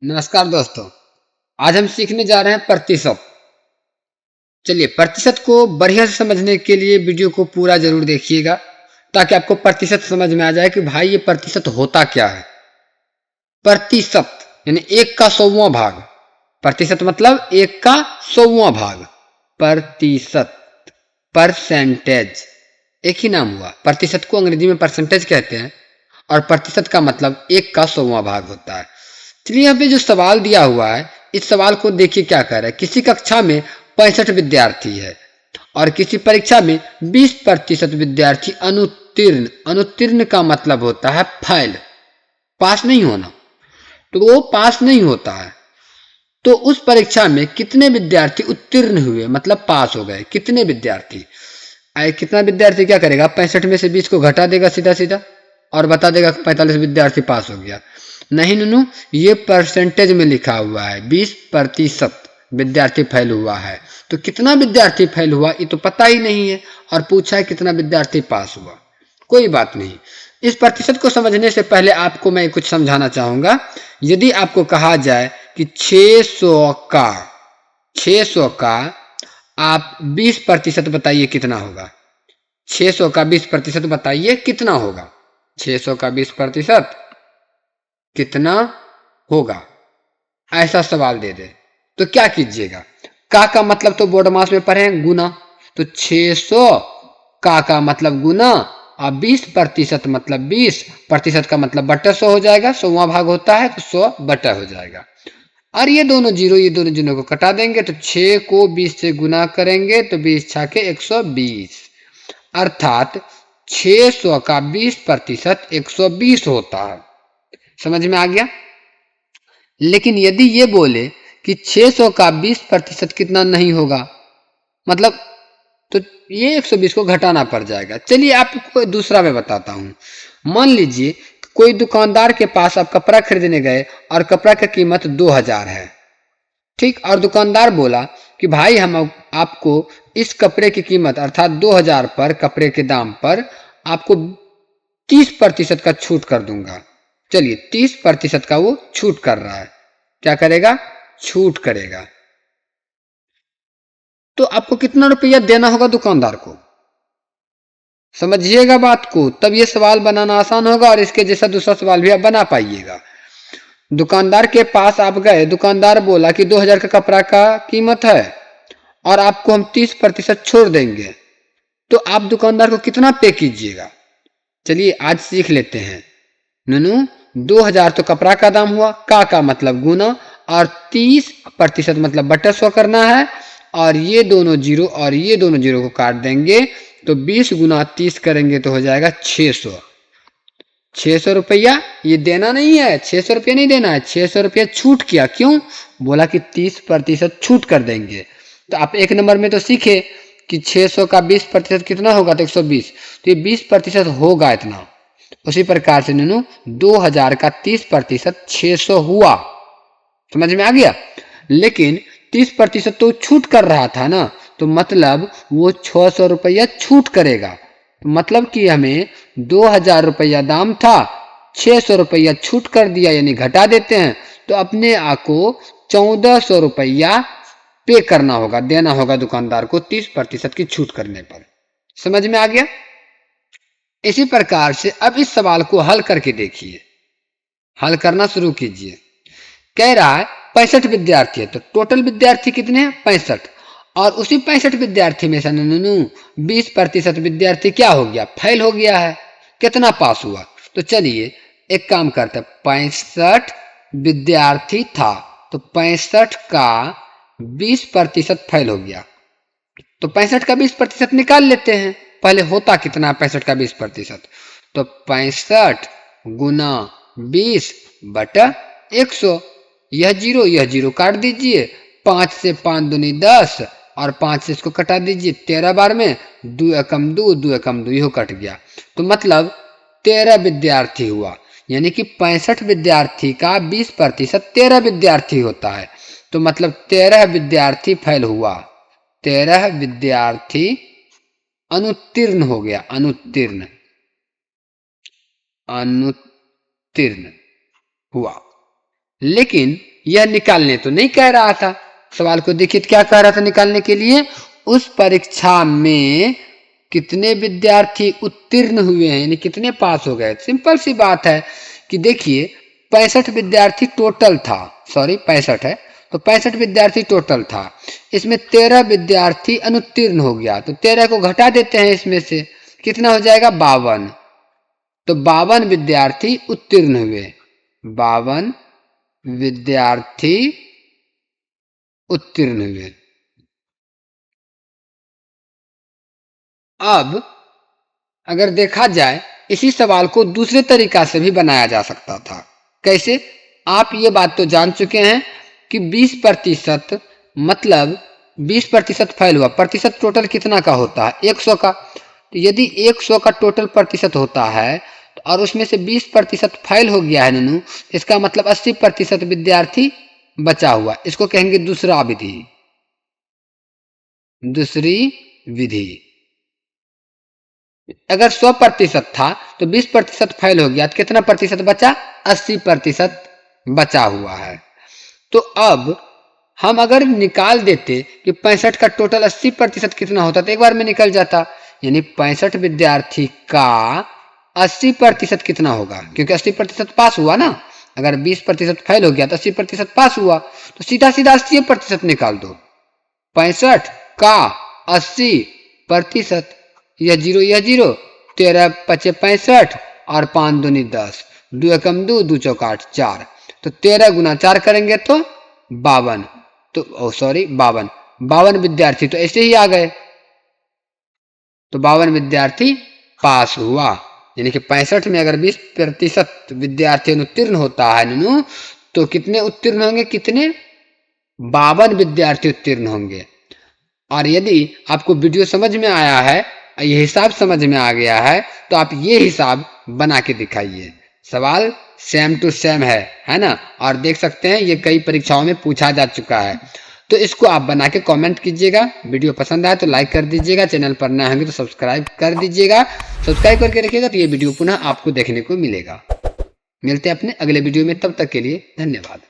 नमस्कार दोस्तों। आज हम सीखने जा रहे हैं प्रतिशत। चलिए, प्रतिशत को बढ़िया से समझने के लिए वीडियो को पूरा जरूर देखिएगा ताकि आपको प्रतिशत समझ में आ जाए कि भाई ये प्रतिशत होता क्या है। प्रतिशत यानी एक का 100वां भाग। प्रतिशत मतलब एक का 100वां भाग। प्रतिशत, परसेंटेज, एक ही नाम हुआ। प्रतिशत को अंग्रेजी में परसेंटेज कहते हैं और प्रतिशत का मतलब एक का 100वां भाग होता है। चलिए, यहाँ पे जो सवाल दिया हुआ है, इस सवाल को देखिए क्या कह रहा है। किसी कक्षा में 65 विद्यार्थी है और किसी परीक्षा में 20% विद्यार्थी अनुत्तीर्ण। अनुत्तीर्ण का मतलब होता है फेल, पास नहीं होना। तो वो पास नहीं होता है। तो उस परीक्षा में कितने विद्यार्थी उत्तीर्ण हुए, मतलब पास हो गए? कितने विद्यार्थी? कितना विद्यार्थी क्या करेगा? 65 में से 20 को घटा देगा सीधा सीधा और बता देगा 45 विद्यार्थी पास हो गया। नहीं नूनू, ये परसेंटेज में लिखा हुआ है 20% विद्यार्थी फेल हुआ है। तो कितना विद्यार्थी फेल हुआ ये तो पता ही नहीं है और पूछा है कितना विद्यार्थी पास हुआ। कोई बात नहीं। इस प्रतिशत को समझने से पहले आपको मैं कुछ समझाना चाहूंगा। यदि आपको कहा जाए कि 600 का आप 20% बताइए कितना होगा। 600 का 20% बताइए कितना होगा। 600 का 20% कितना होगा, ऐसा सवाल दे दे तो क्या कीजिएगा? का मतलब तो बोर्ड मास में पढ़े हैं, गुना। तो 600 का मतलब गुना और 20% मतलब 20% का मतलब बटा 100 हो जाएगा। 100वां भाग होता है तो 100 बटा हो जाएगा। और ये दोनों जीरो को कटा देंगे तो 6 को 20 से गुना करेंगे तो 20 छाके 120, अर्थात 600 का 20% 120 होता है। समझ में आ गया? लेकिन यदि ये बोले कि 600 का 20% कितना नहीं होगा, मतलब तो ये 120 को घटाना पड़ जाएगा। चलिए आपको दूसरा मैं बताता हूं। मान लीजिए कोई दुकानदार के पास आप कपड़ा खरीदने गए और कपड़ा की कीमत 2000 है, ठीक। और दुकानदार बोला कि भाई हम आपको इस कपड़े की कीमत अर्थात 2000 पर, कपड़े के दाम पर आपको 30% का छूट कर दूंगा। चलिए, 30% का वो छूट कर रहा है। क्या करेगा? छूट करेगा। तो आपको कितना रुपया देना होगा दुकानदार को? समझिएगा बात को, तब ये सवाल बनाना आसान होगा और इसके जैसा दूसरा सवाल भी आप बना पाइएगा। दुकानदार के पास आप गए, दुकानदार बोला कि 2000 का कपड़ा का कीमत है और आपको हम 30% छोड़ देंगे। तो आप दुकानदार को कितना पे कीजिएगा? चलिए आज सीख लेते हैं। ननू, 2000 तो कपड़ा का दाम हुआ, का मतलब गुना और 30% मतलब बटा 100 करना है। और ये दोनों जीरो और ये दोनों जीरो को काट देंगे तो 20 गुना 30 करेंगे तो हो जाएगा 600। 600 रुपया ये देना नहीं है, 600 रुपया नहीं देना है, 600 रुपया छूट किया। क्यों? बोला कि 30% छूट कर देंगे। तो आप एक नंबर में तो सीखे कि 600 का 20% कितना होगा, तो 120। तो ये 20% होगा इतना। उसी प्रकार से नूनू 2000 का 30% 600 हुआ। समझ में आ गया? लेकिन 30% तो छूट कर रहा था ना, तो मतलब वो 600 रुपया छूट करेगा। तो मतलब कि हमें 2000 रुपया दाम था, 600 रुपया छूट कर दिया यानी घटा देते हैं। तो अपने को 1400 रुपया पे करना होगा, देना होगा दुकानदार को 30% की छूट करने पर। समझ में आ गया? इसी प्रकार से अब इस सवाल को हल करके देखिए। हल करना शुरू कीजिए। कह रहा है 65 विद्यार्थी है, तो टोटल विद्यार्थी कितने हैं? 65। और उसी 65 विद्यार्थी में से ननू 20% विद्यार्थी क्या हो गया? फेल हो गया है। कितना पास हुआ? तो चलिए एक काम करते हैं। 65 विद्यार्थी था तो 65 का 20% फेल हो गया, तो 65 का 20% निकाल लेते हैं। पहले होता कितना 65 का 20%? तो 65 गुना 20 बटा 100। यह जीरो काट दीजिए। 5 से 5 दूनी 10 और 5 से इसको कटा दीजिए 13 बार में। 2 एकम 2, 2 एकम 2, यह कट गया। तो मतलब 13 विद्यार्थी हुआ। यानी कि 65 विद्यार्थी का 20% 13 विद्यार्थी होता है। तो मतलब 13 विद्यार्थी फेल हुआ, 13 विद्यार्थी अनुत्तीर्ण हो गया। अनुत्तीर्ण, अनुत्तीर्ण हुआ। लेकिन यह निकालने तो नहीं कह रहा था। सवाल को देखिए क्या कह रहा था निकालने के लिए, उस परीक्षा में कितने विद्यार्थी उत्तीर्ण हुए हैं, यानी कितने पास हो गए। सिंपल सी बात है कि देखिए 65 विद्यार्थी टोटल था, सॉरी 65 है, तो 65 विद्यार्थी टोटल था, इसमें 13 विद्यार्थी अनुत्तीर्ण हो गया, तो 13 को घटा देते हैं इसमें से, कितना हो जाएगा 52। तो 52 विद्यार्थी उत्तीर्ण हुए, 52 विद्यार्थी उत्तीर्ण हुए। अब अगर देखा जाए इसी सवाल को दूसरे तरीका से भी बनाया जा सकता था। कैसे? आप ये बात तो जान चुके हैं कि 20% मतलब 20% फेल हुआ, प्रतिशत टोटल कितना का होता है 100 का। तो यदि 100 का टोटल प्रतिशत होता है और उसमें से 20% फेल हो गया है ननू, इसका मतलब 80% विद्यार्थी बचा हुआ, इसको कहेंगे दूसरा विधि, दूसरी विधि। अगर 100% था तो 20% फेल हो गया तो कितना प्रतिशत बचा, 80% बचा हुआ है। तो अब हम अगर निकाल देते कि 65 का टोटल 80% कितना होता तो एक बार में निकल जाता, यानी 65 विद्यार्थी का 80% कितना होगा, क्योंकि 80% पास हुआ ना, अगर 20% फेल हो गया तो 80% पास हुआ, तो सीधा सीधा 80% निकाल दो। 65 का 80%, यह जीरो यह जीरो, 13 पचे 65 और 5 दूनी 10, 2 एकम 2, 2 चौका 8, 4, तो 13 गुना 4 करेंगे तो 52, तो सॉरी 52 विद्यार्थी तो ऐसे ही आ गए, तो 52 विद्यार्थी पास हुआ। यानी कि 65 में अगर 20% विद्यार्थी उत्तीर्ण होता है ननू, तो कितने उत्तीर्ण होंगे, कितने 52 विद्यार्थी उत्तीर्ण होंगे। और यदि आपको वीडियो समझ में आया है, ये हिसाब समझ में आ गया है, तो आप ये हिसाब बना के दिखाइए। सवाल सेम टू सेम है ना, और देख सकते हैं ये कई परीक्षाओं में पूछा जा चुका है। तो इसको आप बना के कमेंट कीजिएगा, वीडियो पसंद आए तो लाइक कर दीजिएगा, चैनल पर नए होंगे तो सब्सक्राइब कर दीजिएगा। सब्सक्राइब करके रखिएगा तो ये वीडियो पुनः आपको देखने को मिलेगा। मिलते हैं अपने अगले वीडियो में, तब तक के लिए धन्यवाद।